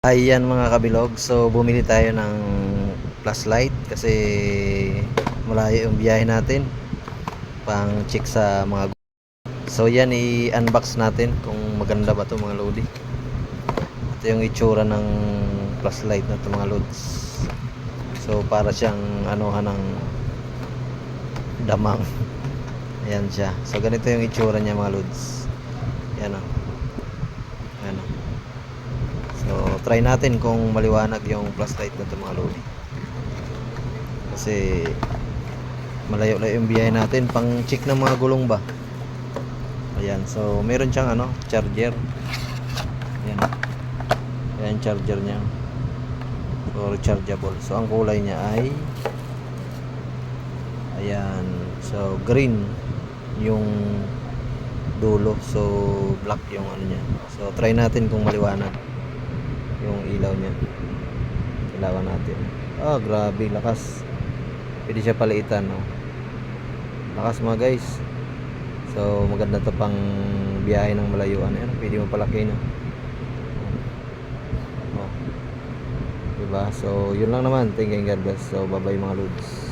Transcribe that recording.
Ayan mga kabilog, so bumili tayo ng flashlight kasi malayo yung biyahe natin pang check sa mga. So yan, i-unbox natin kung maganda ba to mga lodi. Ito yung itsura ng flashlight na to mga lods. So para siyang anuhan ng damang. Ayan siya, so ganito yung itsura niya mga lods. Yan o. Yan o. So try natin kung maliwanag yung flashlight na to mga lodi, kasi malayo-layo yung biyahe natin pang check ng mga gulong ba. Ayan, so meron siyang charger. Ayan, ayan charger niya, so rechargeable. So ang kulay niya ay ayan, so green yung dulo, so black yung niya. So try natin kung maliwanag yung ilaw niya. Ilawan natin. Grabe lakas. Pwede siya paliitan, no? Lakas mga guys. So maganda to pang biyahe ng malayuan. Ayan, pwede mo palaki, no? Diba? So yun lang naman. Thank you and God bless. So bye bye mga lods.